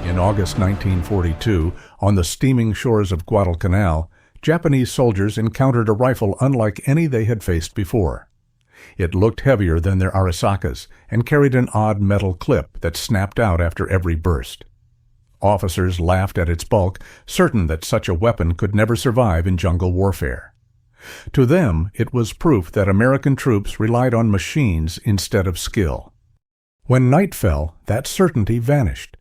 In August 1942, on the steaming shores of Guadalcanal, Japanese soldiers encountered a rifle unlike any they had faced before. It looked heavier than their Arisakas and carried an odd metal clip that snapped out after every burst. Officers laughed at its bulk, certain that such a weapon could never survive in jungle warfare. To them, it was proof that American troops relied on machines instead of skill. When night fell, that certainty vanished.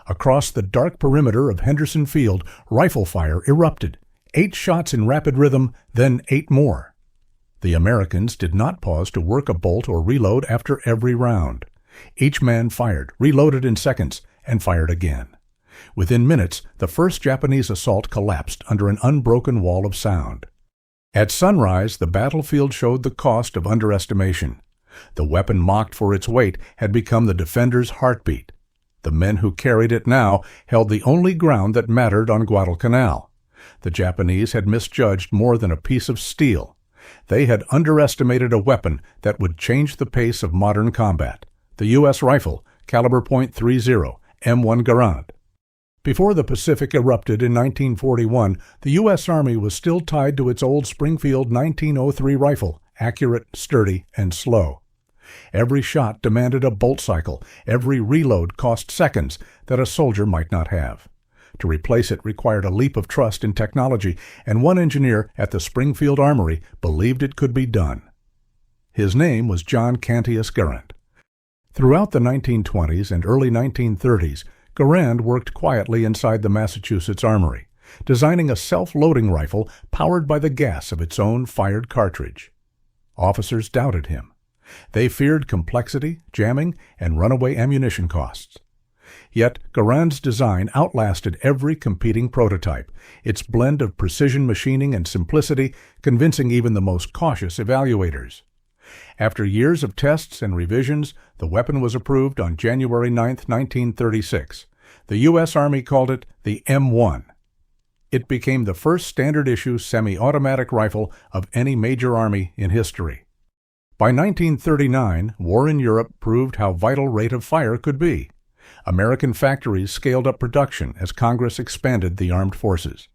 Across the dark perimeter of Henderson Field, rifle fire erupted. 8 shots in rapid rhythm, then 8 more. The Americans did not pause to work a bolt or reload after every round. Each man fired, reloaded in seconds, and fired again. Within minutes, the first Japanese assault collapsed under an unbroken wall of sound. At sunrise, the battlefield showed the cost of underestimation. The weapon mocked for its weight had become the defender's heartbeat. The men who carried it now held the only ground that mattered on Guadalcanal. The Japanese had misjudged more than a piece of steel. They had underestimated a weapon that would change the pace of modern combat, the U.S. rifle, caliber .30, M1 Garand. Before the Pacific erupted in 1941, the U.S. Army was still tied to its old Springfield 1903 rifle, accurate, sturdy, and slow. Every shot demanded a bolt cycle. Every reload cost seconds that a soldier might not have. To replace it required a leap of trust in technology, and one engineer at the Springfield Armory believed it could be done. His name was John Cantius Garand. Throughout the 1920s and early 1930s, Garand worked quietly inside the Massachusetts Armory, designing a self-loading rifle powered by the gas of its own fired cartridge. Officers doubted him. They feared complexity, jamming, and runaway ammunition costs. Yet Garand's design outlasted every competing prototype, its blend of precision machining and simplicity convincing even the most cautious evaluators. After years of tests and revisions, the weapon was approved on January 9, 1936. The U.S. Army called it the M1. It became the first standard-issue semi-automatic rifle of any major army in history. By 1939, war in Europe proved how vital rate of fire could be. American factories scaled up production as Congress expanded the armed forces.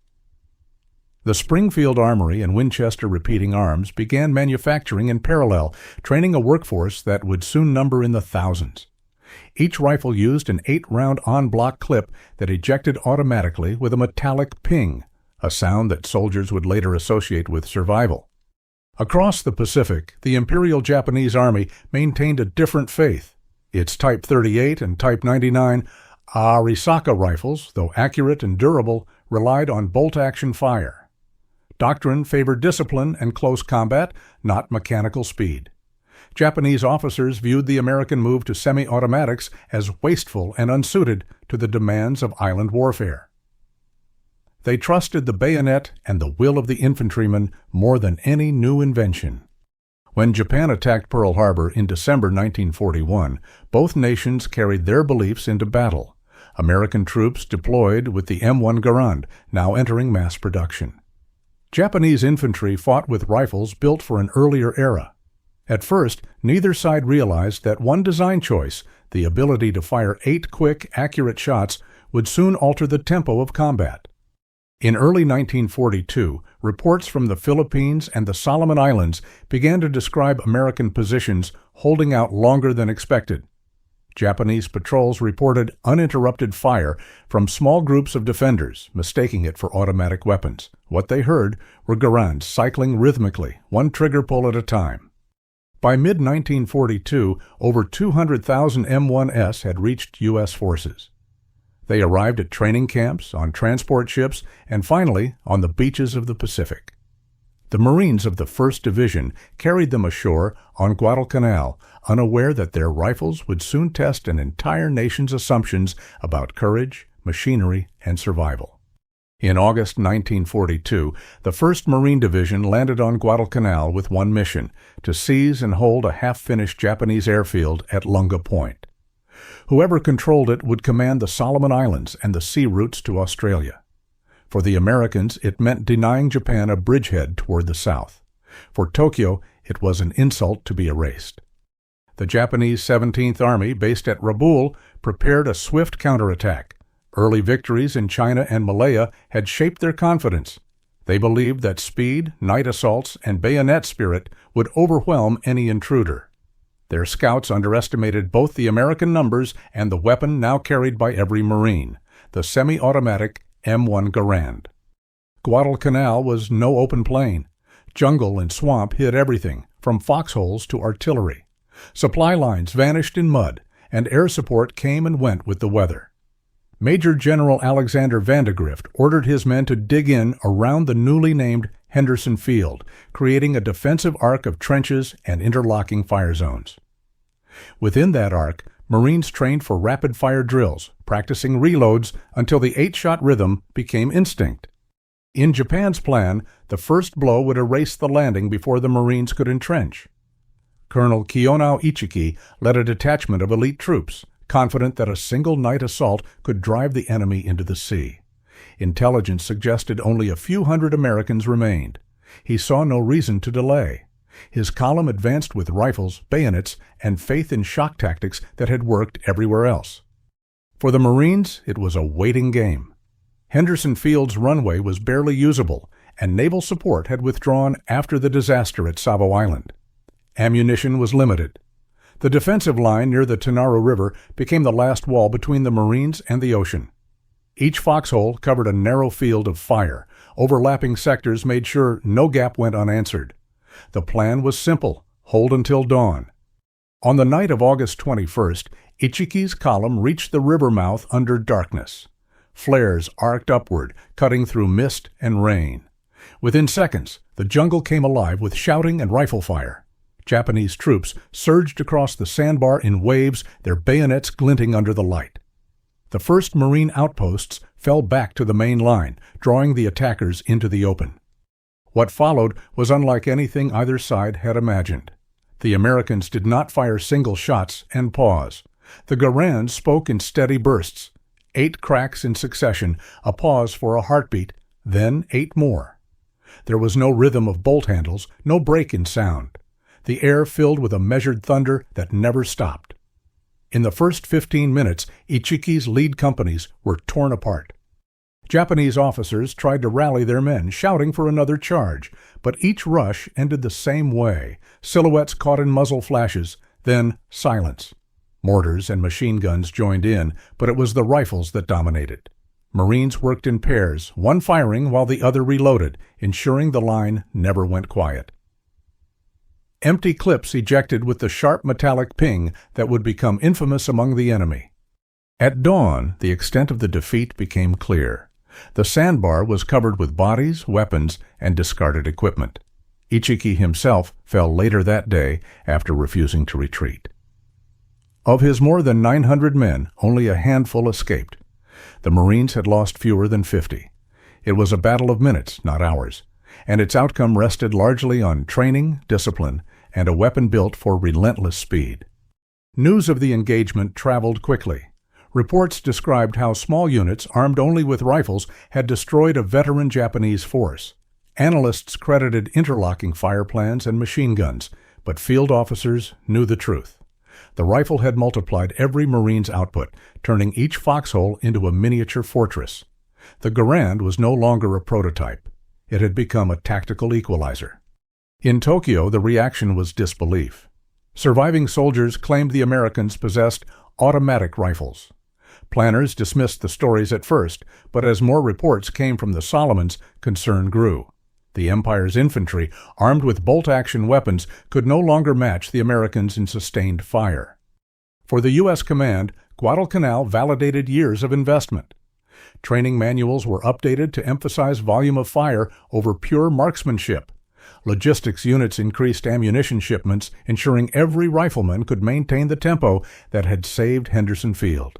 The Springfield Armory and Winchester Repeating Arms began manufacturing in parallel, training a workforce that would soon number in the thousands. Each rifle used an 8-round en-bloc clip that ejected automatically with a metallic ping, a sound that soldiers would later associate with survival. Across the Pacific, the Imperial Japanese Army maintained a different faith. Its Type 38 and Type 99 Arisaka rifles, though accurate and durable, relied on bolt-action fire. Doctrine favored discipline and close combat, not mechanical speed. Japanese officers viewed the American move to semi-automatics as wasteful and unsuited to the demands of island warfare. They trusted the bayonet and the will of the infantryman more than any new invention. When Japan attacked Pearl Harbor in December 1941, both nations carried their beliefs into battle. American troops deployed with the M1 Garand, now entering mass production. Japanese infantry fought with rifles built for an earlier era. At first, neither side realized that one design choice, the ability to fire 8 quick, accurate shots, would soon alter the tempo of combat. In early 1942, reports from the Philippines and the Solomon Islands began to describe American positions holding out longer than expected. Japanese patrols reported uninterrupted fire from small groups of defenders, mistaking it for automatic weapons. What they heard were Garands cycling rhythmically, one trigger pull at a time. By mid-1942, over 200,000 M1s had reached U.S. forces. They arrived at training camps, on transport ships, and finally on the beaches of the Pacific. The Marines of the 1st Division carried them ashore on Guadalcanal, unaware that their rifles would soon test an entire nation's assumptions about courage, machinery, and survival. In August 1942, the 1st Marine Division landed on Guadalcanal with one mission, to seize and hold a half-finished Japanese airfield at Lunga Point. Whoever controlled it would command the Solomon Islands and the sea routes to Australia. For the Americans, it meant denying Japan a bridgehead toward the south. For Tokyo, it was an insult to be erased. The Japanese 17th Army, based at Rabaul, prepared a swift counterattack. Early victories in China and Malaya had shaped their confidence. They believed that speed, night assaults, and bayonet spirit would overwhelm any intruder. Their scouts underestimated both the American numbers and the weapon now carried by every Marine, the semi-automatic M1 Garand. Guadalcanal was no open plain. Jungle and swamp hid everything, from foxholes to artillery. Supply lines vanished in mud, and air support came and went with the weather. Major General Alexander Vandegrift ordered his men to dig in around the newly named Henderson Field, creating a defensive arc of trenches and interlocking fire zones. Within that arc, Marines trained for rapid-fire drills, practicing reloads until the 8-shot rhythm became instinct. In Japan's plan, the first blow would erase the landing before the Marines could entrench. Colonel Kiyonao Ichiki led a detachment of elite troops, confident that a single night assault could drive the enemy into the sea. Intelligence suggested only a few hundred Americans remained. He saw no reason to delay. His column advanced with rifles, bayonets, and faith in shock tactics that had worked everywhere else. For the Marines, it was a waiting game. Henderson Field's runway was barely usable, and naval support had withdrawn after the disaster at Savo Island. Ammunition was limited. The defensive line near the Tenaru River became the last wall between the Marines and the ocean. Each foxhole covered a narrow field of fire. Overlapping sectors made sure no gap went unanswered. The plan was simple: hold until dawn. On the night of August 21st, Ichiki's column reached the river mouth under darkness. Flares arced upward, cutting through mist and rain. Within seconds, the jungle came alive with shouting and rifle fire. Japanese troops surged across the sandbar in waves, their bayonets glinting under the light. The first Marine outposts fell back to the main line, drawing the attackers into the open. What followed was unlike anything either side had imagined. The Americans did not fire single shots and pause. The Garand spoke in steady bursts. 8 cracks in succession, a pause for a heartbeat, then 8 more. There was no rhythm of bolt handles, no break in sound. The air filled with a measured thunder that never stopped. In the first 15 minutes, Ichiki's lead companies were torn apart. Japanese officers tried to rally their men, shouting for another charge, but each rush ended the same way: silhouettes caught in muzzle flashes, then silence. Mortars and machine guns joined in, but it was the rifles that dominated. Marines worked in pairs, one firing while the other reloaded, ensuring the line never went quiet. Empty clips ejected with the sharp metallic ping that would become infamous among the enemy. At dawn, the extent of the defeat became clear. The sandbar was covered with bodies, weapons, and discarded equipment. Ichiki himself fell later that day after refusing to retreat. Of his more than 900 men, only a handful escaped. The Marines had lost fewer than 50. It was a battle of minutes, not hours, and its outcome rested largely on training, discipline, and a weapon built for relentless speed. News of the engagement traveled quickly. Reports described how small units armed only with rifles had destroyed a veteran Japanese force. Analysts credited interlocking fire plans and machine guns, but field officers knew the truth. The rifle had multiplied every Marine's output, turning each foxhole into a miniature fortress. The Garand was no longer a prototype. It had become a tactical equalizer. In Tokyo, the reaction was disbelief. Surviving soldiers claimed the Americans possessed automatic rifles. Planners dismissed the stories at first, but as more reports came from the Solomons, concern grew. The Empire's infantry, armed with bolt-action weapons, could no longer match the Americans in sustained fire. For the U.S. command, Guadalcanal validated years of investment. Training manuals were updated to emphasize volume of fire over pure marksmanship. Logistics units increased ammunition shipments, ensuring every rifleman could maintain the tempo that had saved Henderson Field.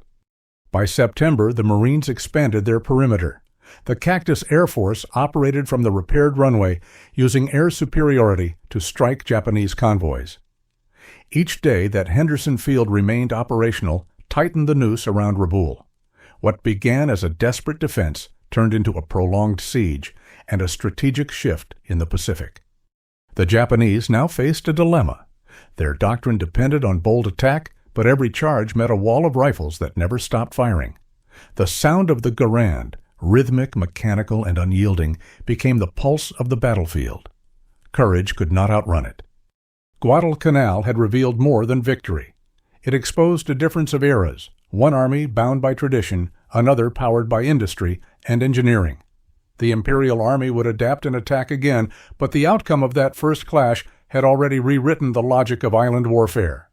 By September, the Marines expanded their perimeter. The Cactus Air Force operated from the repaired runway, using air superiority to strike Japanese convoys. Each day that Henderson Field remained operational tightened the noose around Rabaul. What began as a desperate defense turned into a prolonged siege and a strategic shift in the Pacific. The Japanese now faced a dilemma. Their doctrine depended on bold attack, but every charge met a wall of rifles that never stopped firing. The sound of the Garand, rhythmic, mechanical, and unyielding, became the pulse of the battlefield. Courage could not outrun it. Guadalcanal had revealed more than victory. It exposed a difference of eras, one army bound by tradition, another powered by industry and engineering. The Imperial Army would adapt and attack again, but the outcome of that first clash had already rewritten the logic of island warfare.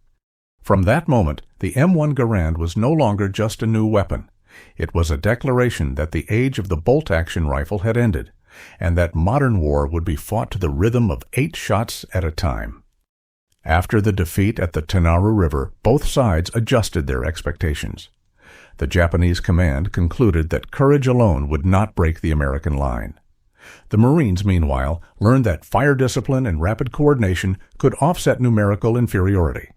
From that moment, the M1 Garand was no longer just a new weapon. It was a declaration that the age of the bolt-action rifle had ended, and that modern war would be fought to the rhythm of 8 shots at a time. After the defeat at the Tenaru River, both sides adjusted their expectations. The Japanese command concluded that courage alone would not break the American line. The Marines, meanwhile, learned that fire discipline and rapid coordination could offset numerical inferiority.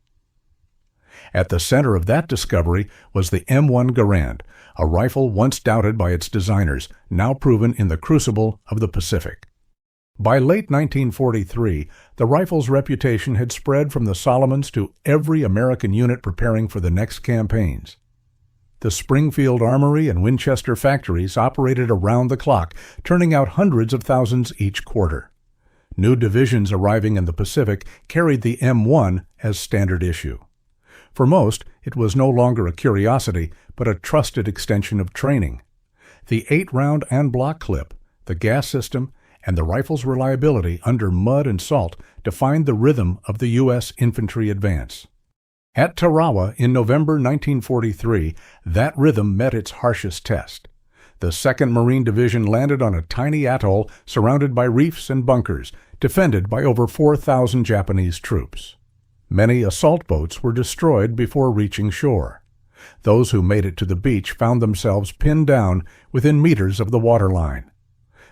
At the center of that discovery was the M1 Garand, a rifle once doubted by its designers, now proven in the crucible of the Pacific. By late 1943, the rifle's reputation had spread from the Solomons to every American unit preparing for the next campaigns. The Springfield Armory and Winchester factories operated around the clock, turning out hundreds of thousands each quarter. New divisions arriving in the Pacific carried the M1 as standard issue. For most, it was no longer a curiosity, but a trusted extension of training. The 8-round en bloc clip, the gas system, and the rifle's reliability under mud and salt defined the rhythm of the U.S. infantry advance. At Tarawa in November 1943, that rhythm met its harshest test. The 2nd Marine Division landed on a tiny atoll surrounded by reefs and bunkers, defended by over 4,000 Japanese troops. Many assault boats were destroyed before reaching shore. Those who made it to the beach found themselves pinned down within meters of the waterline.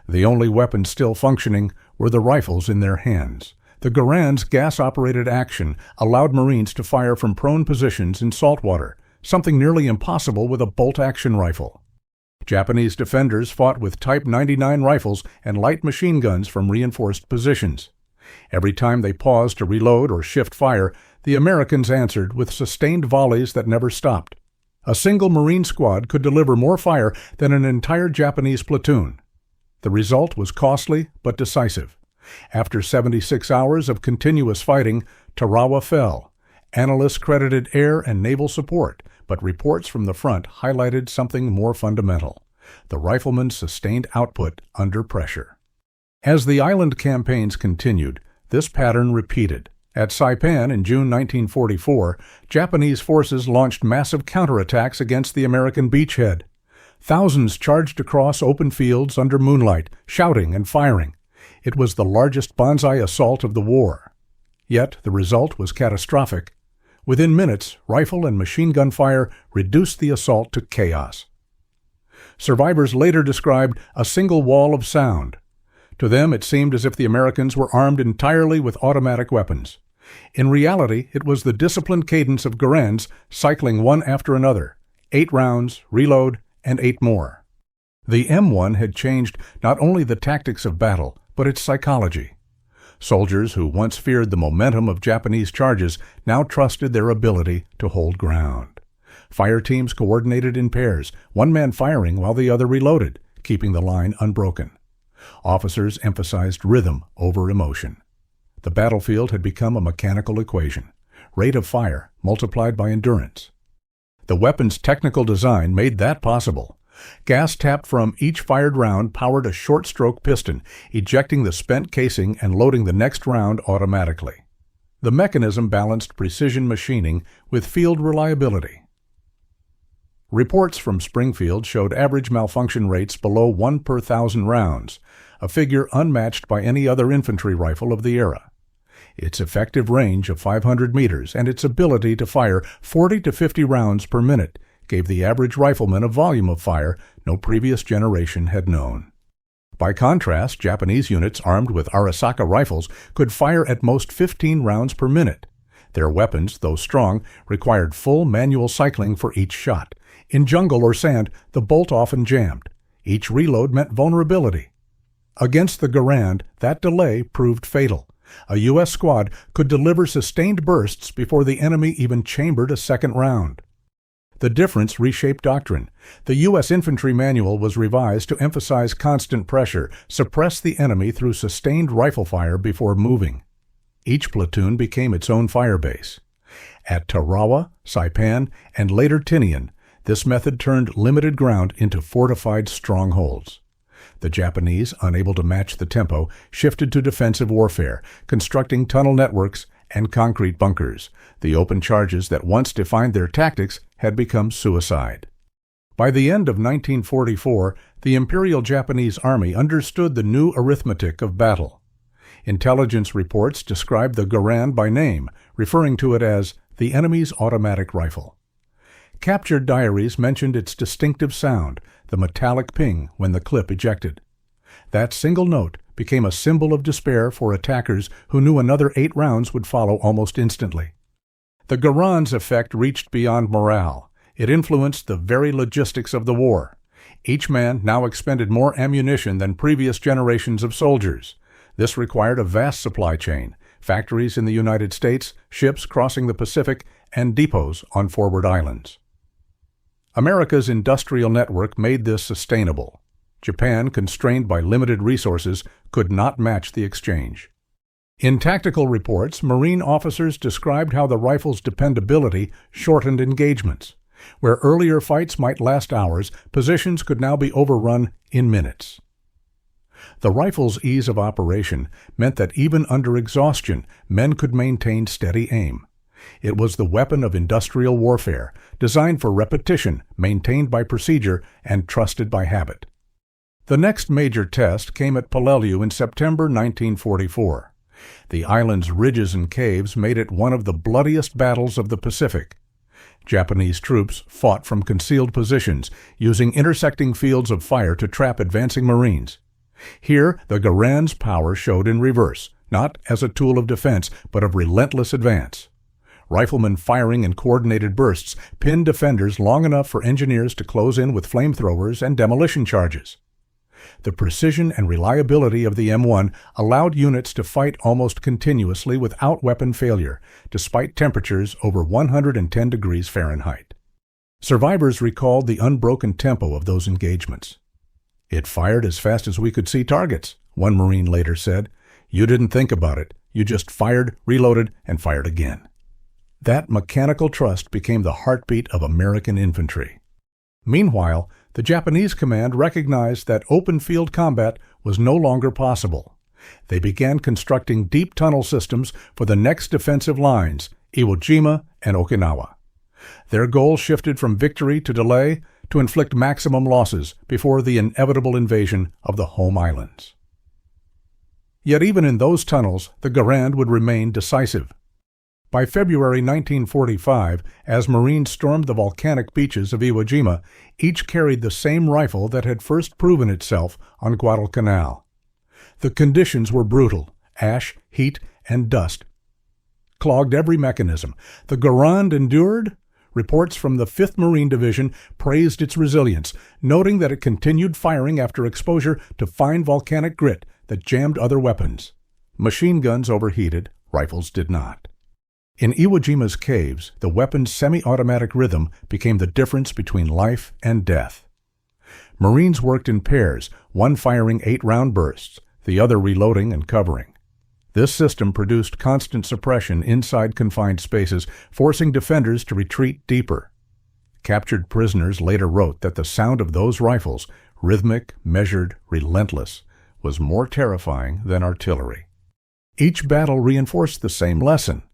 The only weapons still functioning were the rifles in their hands. The Garand's gas-operated action allowed Marines to fire from prone positions in saltwater, something nearly impossible with a bolt-action rifle. Japanese defenders fought with Type 99 rifles and light machine guns from reinforced positions. Every time they paused to reload or shift fire, the Americans answered with sustained volleys that never stopped. A single Marine squad could deliver more fire than an entire Japanese platoon. The result was costly but decisive. After 76 hours of continuous fighting, Tarawa fell. Analysts credited air and naval support, but reports from the front highlighted something more fundamental: the riflemen's sustained output under pressure. As the island campaigns continued, this pattern repeated. At Saipan in June 1944, Japanese forces launched massive counterattacks against the American beachhead. Thousands charged across open fields under moonlight, shouting and firing. It was the largest banzai assault of the war. Yet the result was catastrophic. Within minutes, rifle and machine gun fire reduced the assault to chaos. Survivors later described a single wall of sound. To them, it seemed as if the Americans were armed entirely with automatic weapons. In reality, it was the disciplined cadence of Garands cycling one after another, 8 rounds, reload, and 8 more. The M1 had changed not only the tactics of battle, but its psychology. Soldiers who once feared the momentum of Japanese charges now trusted their ability to hold ground. Fire teams coordinated in pairs, one man firing while the other reloaded, keeping the line unbroken. Officers emphasized rhythm over emotion. The battlefield had become a mechanical equation: rate of fire multiplied by endurance. The weapon's technical design made that possible. Gas tapped from each fired round powered a short-stroke piston, ejecting the spent casing and loading the next round automatically. The mechanism balanced precision machining with field reliability. Reports from Springfield showed average malfunction rates below 1 per 1,000 rounds, a figure unmatched by any other infantry rifle of the era. Its effective range of 500 meters and its ability to fire 40 to 50 rounds per minute gave the average rifleman a volume of fire no previous generation had known. By contrast, Japanese units armed with Arisaka rifles could fire at most 15 rounds per minute. Their weapons, though strong, required full manual cycling for each shot. In jungle or sand, the bolt often jammed. Each reload meant vulnerability. Against the Garand, that delay proved fatal. A U.S. squad could deliver sustained bursts before the enemy even chambered a second round. The difference reshaped doctrine. The U.S. infantry manual was revised to emphasize constant pressure, suppress the enemy through sustained rifle fire before moving. Each platoon became its own fire base. At Tarawa, Saipan, and later Tinian, this method turned limited ground into fortified strongholds. The Japanese, unable to match the tempo, shifted to defensive warfare, constructing tunnel networks and concrete bunkers. The open charges that once defined their tactics had become suicide. By the end of 1944, the Imperial Japanese Army understood the new arithmetic of battle. Intelligence reports described the Garand by name, referring to it as the enemy's automatic rifle. Captured diaries mentioned its distinctive sound, the metallic ping when the clip ejected. That single note became a symbol of despair for attackers who knew another 8 rounds would follow almost instantly. The Garand's effect reached beyond morale. It influenced the very logistics of the war. Each man now expended more ammunition than previous generations of soldiers. This required a vast supply chain, factories in the United States, ships crossing the Pacific, and depots on forward islands. America's industrial network made this sustainable. Japan, constrained by limited resources, could not match the exchange. In tactical reports, Marine officers described how the rifle's dependability shortened engagements. Where earlier fights might last hours, positions could now be overrun in minutes. The rifle's ease of operation meant that even under exhaustion, men could maintain steady aim. It was the weapon of industrial warfare, designed for repetition, maintained by procedure, and trusted by habit. The next major test came at Peleliu in September 1944. The island's ridges and caves made it one of the bloodiest battles of the Pacific. Japanese troops fought from concealed positions, using intersecting fields of fire to trap advancing Marines. Here, the Garand's power showed in reverse, not as a tool of defense, but of relentless advance. Riflemen firing in coordinated bursts pinned defenders long enough for engineers to close in with flamethrowers and demolition charges. The precision and reliability of the M1 allowed units to fight almost continuously without weapon failure, despite temperatures over 110 degrees Fahrenheit. Survivors recalled the unbroken tempo of those engagements. "It fired as fast as we could see targets," one Marine later said. "You didn't think about it. You just fired, reloaded, and fired again." That mechanical trust became the heartbeat of American infantry. Meanwhile, the Japanese command recognized that open-field combat was no longer possible. They began constructing deep tunnel systems for the next defensive lines, Iwo Jima and Okinawa. Their goal shifted from victory to delay to inflict maximum losses before the inevitable invasion of the home islands. Yet even in those tunnels, the Garand would remain decisive. By February 1945, as Marines stormed the volcanic beaches of Iwo Jima, each carried the same rifle that had first proven itself on Guadalcanal. The conditions were brutal. Ash, heat, and dust clogged every mechanism. The Garand endured. Reports from the 5th Marine Division praised its resilience, noting that it continued firing after exposure to fine volcanic grit that jammed other weapons. Machine guns overheated, rifles did not. In Iwo Jima's caves, the weapon's semi-automatic rhythm became the difference between life and death. Marines worked in pairs, one firing 8-round bursts, the other reloading and covering. This system produced constant suppression inside confined spaces, forcing defenders to retreat deeper. Captured prisoners later wrote that the sound of those rifles, rhythmic, measured, relentless, was more terrifying than artillery. Each battle reinforced the same lesson.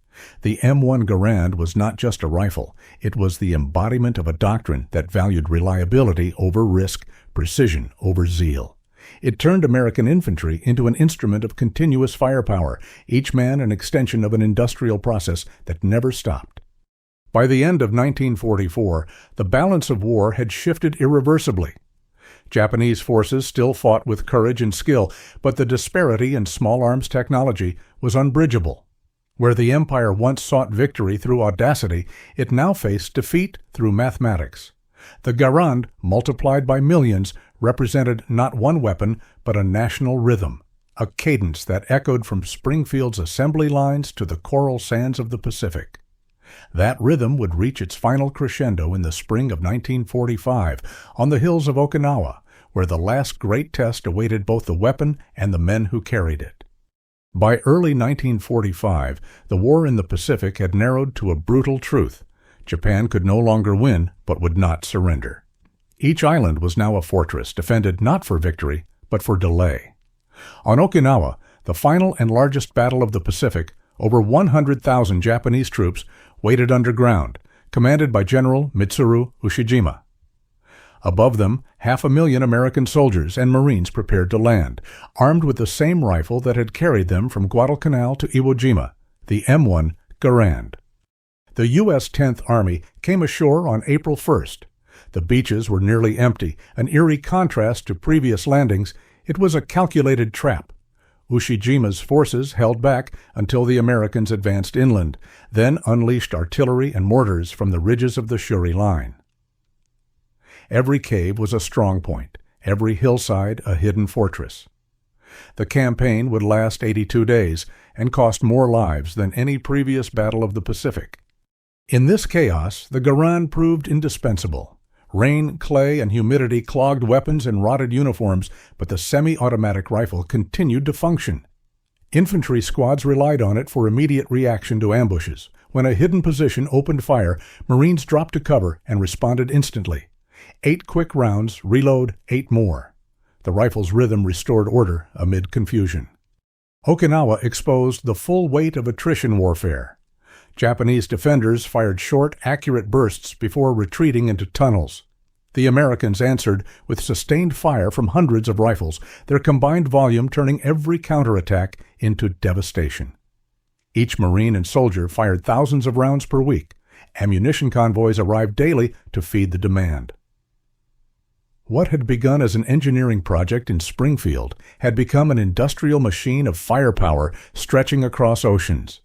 The M1 Garand was not just a rifle. It was the embodiment of a doctrine that valued reliability over risk, precision over zeal. It turned American infantry into an instrument of continuous firepower, each man an extension of an industrial process that never stopped. By the end of 1944, the balance of war had shifted irreversibly. Japanese forces still fought with courage and skill, but the disparity in small arms technology was unbridgeable. Where the Empire once sought victory through audacity, it now faced defeat through mathematics. The Garand, multiplied by millions, represented not one weapon, but a national rhythm, a cadence that echoed from Springfield's assembly lines to the coral sands of the Pacific. That rhythm would reach its final crescendo in the spring of 1945 on the hills of Okinawa, where the last great test awaited both the weapon and the men who carried it. By early 1945, the war in the Pacific had narrowed to a brutal truth. Japan could no longer win, but would not surrender. Each island was now a fortress, defended not for victory, but for delay. On Okinawa, the final and largest battle of the Pacific, over 100,000 Japanese troops waited underground, commanded by General Mitsuru Ushijima. Above them, 500,000 American soldiers and Marines prepared to land, armed with the same rifle that had carried them from Guadalcanal to Iwo Jima, the M1 Garand. The U.S. 10th Army came ashore on April 1st. The beaches were nearly empty, an eerie contrast to previous landings. It was a calculated trap. Ushijima's forces held back until the Americans advanced inland, then unleashed artillery and mortars from the ridges of the Shuri Line. Every cave was a strong point, every hillside a hidden fortress. The campaign would last 82 days and cost more lives than any previous battle of the Pacific. In this chaos, the Garand proved indispensable. Rain, clay, and humidity clogged weapons and rotted uniforms, but the semi-automatic rifle continued to function. Infantry squads relied on it for immediate reaction to ambushes. When a hidden position opened fire, Marines dropped to cover and responded instantly. 8 quick rounds, reload 8 more. The rifle's rhythm restored order amid confusion. Okinawa exposed the full weight of attrition warfare. Japanese defenders fired short, accurate bursts before retreating into tunnels. The Americans answered with sustained fire from hundreds of rifles, their combined volume turning every counterattack into devastation. Each Marine and soldier fired thousands of rounds per week. Ammunition convoys arrived daily to feed the demand. What had begun as an engineering project in Springfield had become an industrial machine of firepower stretching across oceans.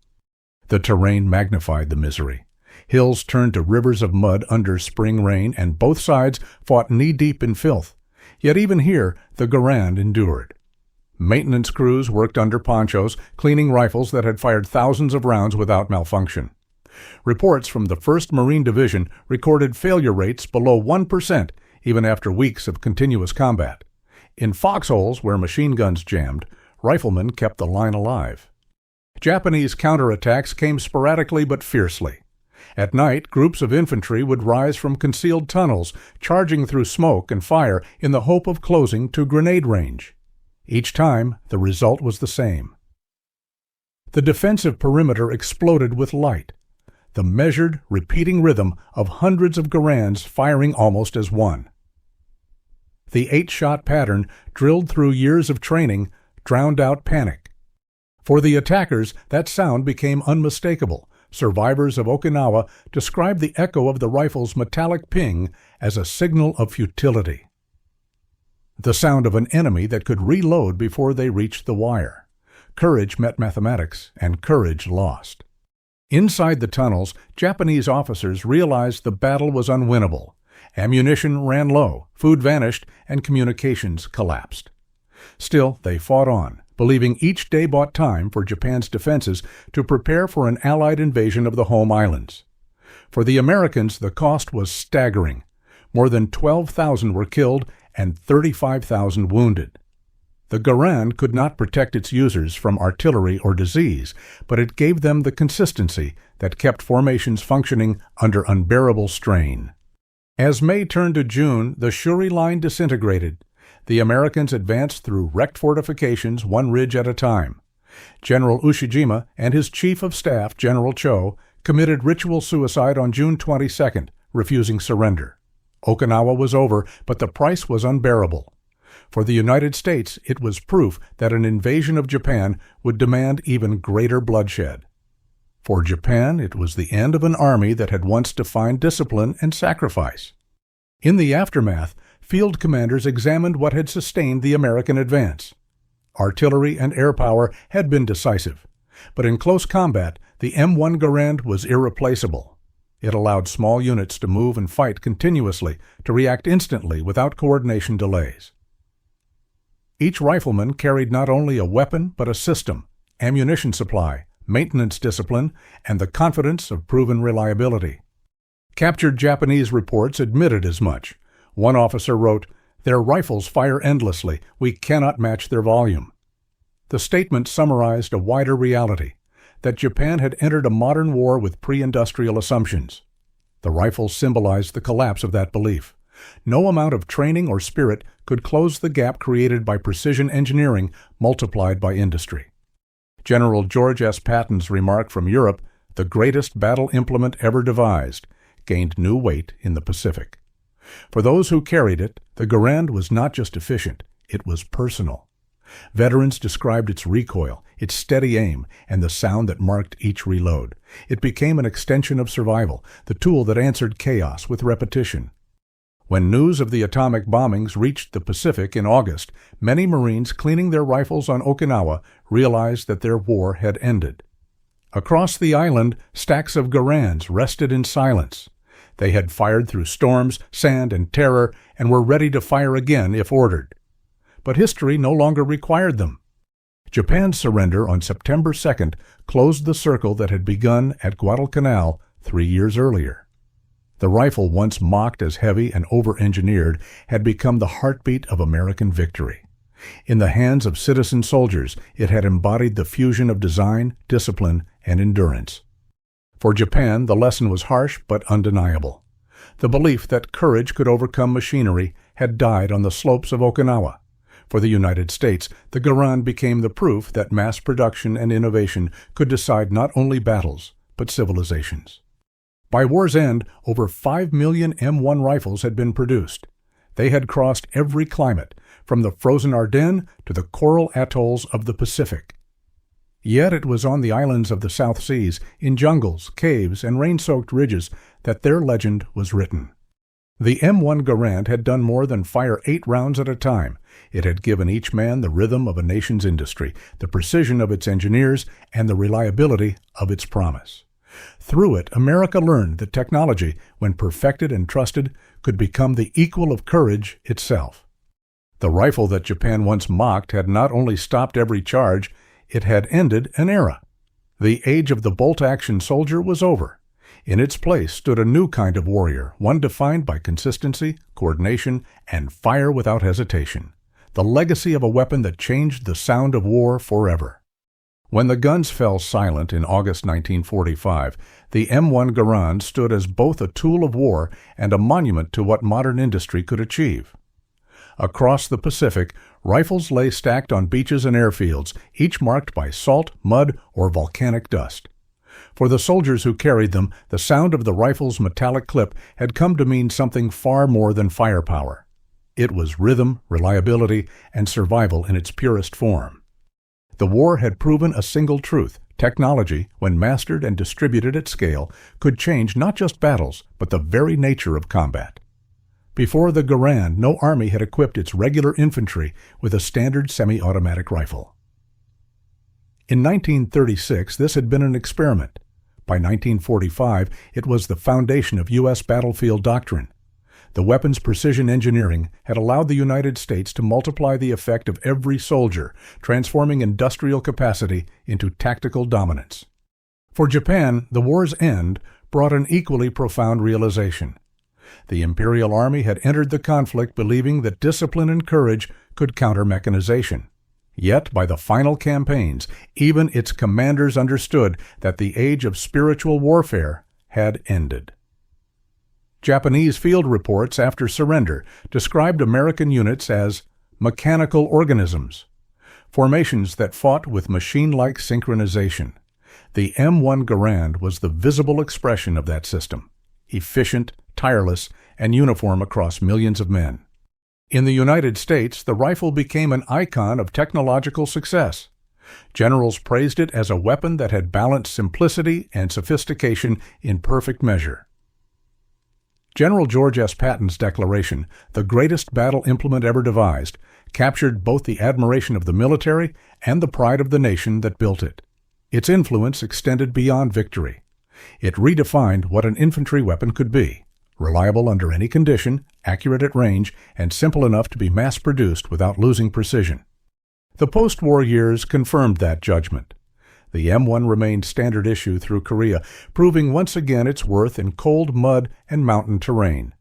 The terrain magnified the misery. Hills turned to rivers of mud under spring rain, and both sides fought knee-deep in filth. Yet even here, the Garand endured. Maintenance crews worked under ponchos, cleaning rifles that had fired thousands of rounds without malfunction. Reports from the 1st Marine Division recorded failure rates below 1%, even after weeks of continuous combat. In foxholes where machine guns jammed, riflemen kept the line alive. Japanese counterattacks came sporadically but fiercely. At night, groups of infantry would rise from concealed tunnels, charging through smoke and fire in the hope of closing to grenade range. Each time, the result was the same. The defensive perimeter exploded with light, the measured, repeating rhythm of hundreds of Garands firing almost as one. The 8-shot pattern, drilled through years of training, drowned out panic. For the attackers, that sound became unmistakable. Survivors of Okinawa described the echo of the rifle's metallic ping as a signal of futility. The sound of an enemy that could reload before they reached the wire. Courage met mathematics, and courage lost. Inside the tunnels, Japanese officers realized the battle was unwinnable. Ammunition ran low, food vanished, and communications collapsed. Still, they fought on, believing each day bought time for Japan's defenses to prepare for an Allied invasion of the home islands. For the Americans, the cost was staggering. More than 12,000 were killed and 35,000 wounded. The Garand could not protect its users from artillery or disease, but it gave them the consistency that kept formations functioning under unbearable strain. As May turned to June, the Shuri Line disintegrated. The Americans advanced through wrecked fortifications, one ridge at a time. General Ushijima and his chief of staff, General Cho, committed ritual suicide on June 22nd, refusing surrender. Okinawa was over, but the price was unbearable. For the United States, it was proof that an invasion of Japan would demand even greater bloodshed. For Japan, it was the end of an army that had once defined discipline and sacrifice. In the aftermath, field commanders examined what had sustained the American advance. Artillery and air power had been decisive, but in close combat, the M1 Garand was irreplaceable. It allowed small units to move and fight continuously, to react instantly without coordination delays. Each rifleman carried not only a weapon but a system, ammunition supply, maintenance discipline, and the confidence of proven reliability. Captured Japanese reports admitted as much. One officer wrote, "Their rifles fire endlessly. We cannot match their volume." The statement summarized a wider reality, that Japan had entered a modern war with pre-industrial assumptions. The rifles symbolized the collapse of that belief. No amount of training or spirit could close the gap created by precision engineering multiplied by industry. General George S. Patton's remark from Europe, "the greatest battle implement ever devised," gained new weight in the Pacific. For those who carried it, the Garand was not just efficient, it was personal. Veterans described its recoil, its steady aim, and the sound that marked each reload. It became an extension of survival, the tool that answered chaos with repetition. When news of the atomic bombings reached the Pacific in August, many Marines cleaning their rifles on Okinawa realized that their war had ended. Across the island, stacks of Garands rested in silence. They had fired through storms, sand, and terror, and were ready to fire again if ordered. But history no longer required them. Japan's surrender on September 2nd closed the circle that had begun at Guadalcanal 3 years earlier. The rifle, once mocked as heavy and over-engineered, had become the heartbeat of American victory. In the hands of citizen soldiers, it had embodied the fusion of design, discipline, and endurance. For Japan, the lesson was harsh but undeniable. The belief that courage could overcome machinery had died on the slopes of Okinawa. For the United States, the Garand became the proof that mass production and innovation could decide not only battles, but civilizations. By war's end, over 5 million M1 rifles had been produced. They had crossed every climate, from the frozen Ardennes to the coral atolls of the Pacific. Yet it was on the islands of the South Seas, in jungles, caves, and rain-soaked ridges, that their legend was written. The M1 Garand had done more than fire 8 rounds at a time. It had given each man the rhythm of a nation's industry, the precision of its engineers, and the reliability of its promise. Through it, America learned that technology, when perfected and trusted, could become the equal of courage itself. The rifle that Japan once mocked had not only stopped every charge, it had ended an era. The age of the bolt-action soldier was over. In its place stood a new kind of warrior, one defined by consistency, coordination, and fire without hesitation. The legacy of a weapon that changed the sound of war forever. When the guns fell silent in August 1945, the M1 Garand stood as both a tool of war and a monument to what modern industry could achieve. Across the Pacific, rifles lay stacked on beaches and airfields, each marked by salt, mud, or volcanic dust. For the soldiers who carried them, the sound of the rifle's metallic clip had come to mean something far more than firepower. It was rhythm, reliability, and survival in its purest form. The war had proven a single truth: technology, when mastered and distributed at scale, could change not just battles, but the very nature of combat. Before the Garand, no army had equipped its regular infantry with a standard semi-automatic rifle. In 1936, this had been an experiment. By 1945, it was the foundation of U.S. battlefield doctrine. The weapon's precision engineering had allowed the United States to multiply the effect of every soldier, transforming industrial capacity into tactical dominance. For Japan, the war's end brought an equally profound realization. The Imperial Army had entered the conflict believing that discipline and courage could counter mechanization. Yet, by the final campaigns, even its commanders understood that the age of spiritual warfare had ended. Japanese field reports after surrender described American units as mechanical organisms, formations that fought with machine-like synchronization. The M1 Garand was the visible expression of that system, efficient, tireless, and uniform across millions of men. In the United States, the rifle became an icon of technological success. Generals praised it as a weapon that had balanced simplicity and sophistication in perfect measure. General George S. Patton's declaration, "the greatest battle implement ever devised," captured both the admiration of the military and the pride of the nation that built it. Its influence extended beyond victory. It redefined what an infantry weapon could be: reliable under any condition, accurate at range, and simple enough to be mass-produced without losing precision. The post-war years confirmed that judgment. The M1 remained standard issue through Korea, proving once again its worth in cold mud and mountain terrain.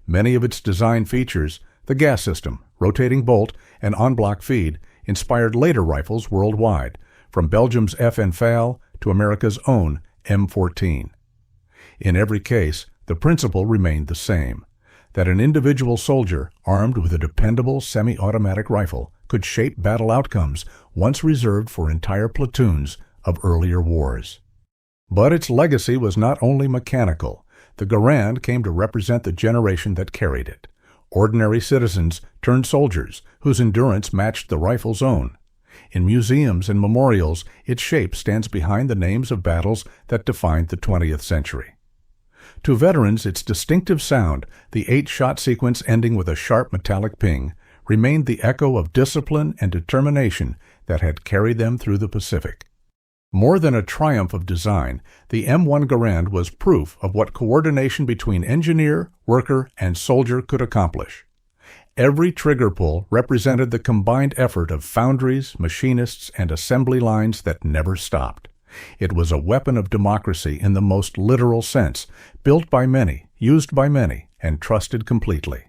Many of its design features, the gas system, rotating bolt, and en-bloc feed, inspired later rifles worldwide, from Belgium's FN-FAL to America's own M14. In every case, the principle remained the same, that an individual soldier armed with a dependable semi-automatic rifle could shape battle outcomes once reserved for entire platoons of earlier wars. But its legacy was not only mechanical. The Garand came to represent the generation that carried it. Ordinary citizens turned soldiers whose endurance matched the rifle's own. In museums and memorials, its shape stands behind the names of battles that defined the 20th century. To veterans, its distinctive sound, the 8-shot sequence ending with a sharp metallic ping, remained the echo of discipline and determination that had carried them through the Pacific. More than a triumph of design, the M1 Garand was proof of what coordination between engineer, worker, and soldier could accomplish. Every trigger pull represented the combined effort of foundries, machinists, and assembly lines that never stopped. It was a weapon of democracy in the most literal sense, built by many, used by many, and trusted completely.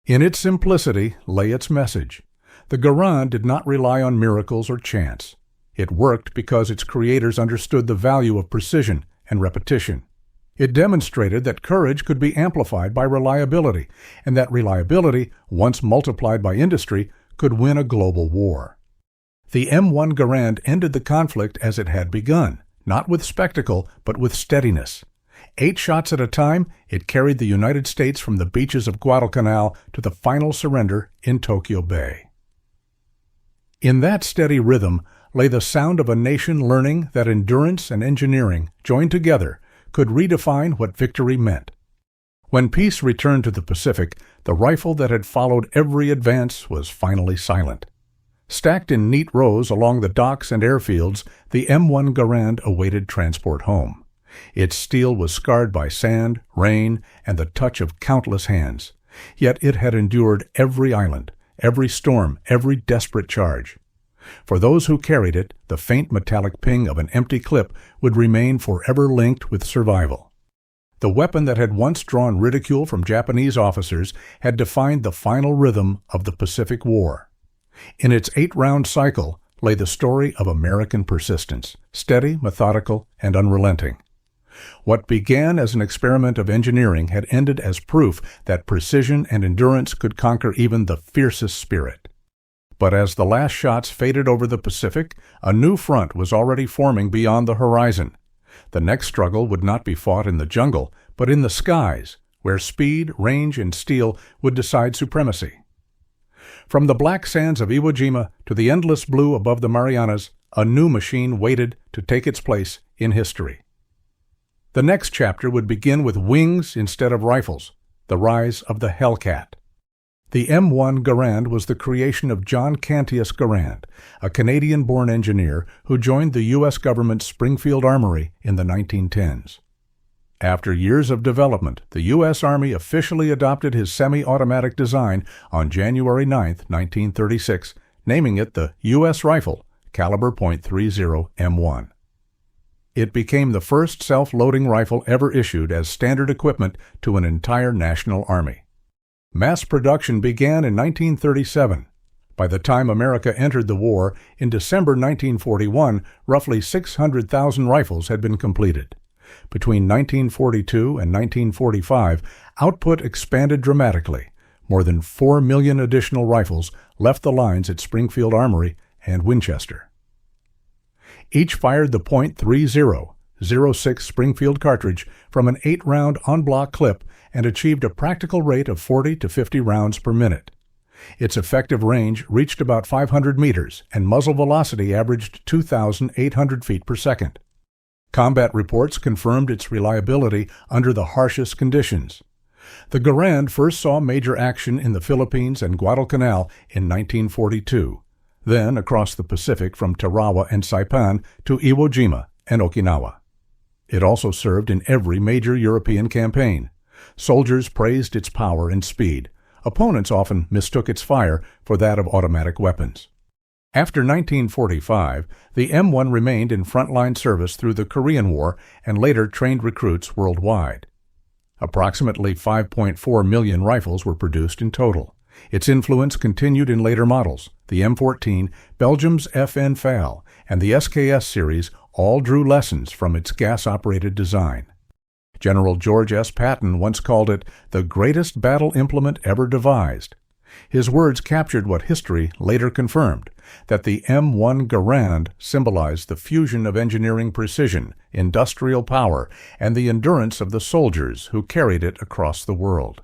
In its simplicity lay its message. The Garand did not rely on miracles or chance. It worked because its creators understood the value of precision and repetition. It demonstrated that courage could be amplified by reliability, and that reliability, once multiplied by industry, could win a global war. The M1 Garand ended the conflict as it had begun, not with spectacle, but with steadiness. 8 shots at a time, it carried the United States from the beaches of Guadalcanal to the final surrender in Tokyo Bay. In that steady rhythm lay the sound of a nation learning that endurance and engineering, joined together, could redefine what victory meant. When peace returned to the Pacific, the rifle that had followed every advance was finally silent. Stacked in neat rows along the docks and airfields, the M1 Garand awaited transport home. Its steel was scarred by sand, rain, and the touch of countless hands. Yet it had endured every island, every storm, every desperate charge. For those who carried it, the faint metallic ping of an empty clip would remain forever linked with survival. The weapon that had once drawn ridicule from Japanese officers had defined the final rhythm of the Pacific War. In its 8-round cycle lay the story of American persistence, steady, methodical, and unrelenting. What began as an experiment of engineering had ended as proof that precision and endurance could conquer even the fiercest spirit. But as the last shots faded over the Pacific, a new front was already forming beyond the horizon. The next struggle would not be fought in the jungle, but in the skies, where speed, range, and steel would decide supremacy. From the black sands of Iwo Jima to the endless blue above the Marianas, a new machine waited to take its place in history. The next chapter would begin with wings instead of rifles, the rise of the Hellcat. The M1 Garand was the creation of John Cantius Garand, a Canadian-born engineer who joined the U.S. government's Springfield Armory in the 1910s. After years of development, the U.S. Army officially adopted his semi-automatic design on January 9, 1936, naming it the U.S. Rifle, caliber .30 M1. It became the first self-loading rifle ever issued as standard equipment to an entire national army. Mass production began in 1937. By the time America entered the war, in December 1941, roughly 600,000 rifles had been completed. Between 1942 and 1945, output expanded dramatically. More than 4 million additional rifles left the lines at Springfield Armory and Winchester. Each fired the .30 .06 Springfield cartridge from an 8-round en-bloc clip and achieved a practical rate of 40 to 50 rounds per minute. Its effective range reached about 500 meters, and muzzle velocity averaged 2,800 feet per second. Combat reports confirmed its reliability under the harshest conditions. The Garand first saw major action in the Philippines and Guadalcanal in 1942, then across the Pacific from Tarawa and Saipan to Iwo Jima and Okinawa. It also served in every major European campaign. Soldiers praised its power and speed. Opponents often mistook its fire for that of automatic weapons. After 1945, the M1 remained in frontline service through the Korean War and later trained recruits worldwide. Approximately 5.4 million rifles were produced in total. Its influence continued in later models. The M14, Belgium's FN FAL, and the SKS series all drew lessons from its gas-operated design. General George S. Patton once called it the greatest battle implement ever devised. His words captured what history later confirmed, that the M1 Garand symbolized the fusion of engineering precision, industrial power, and the endurance of the soldiers who carried it across the world.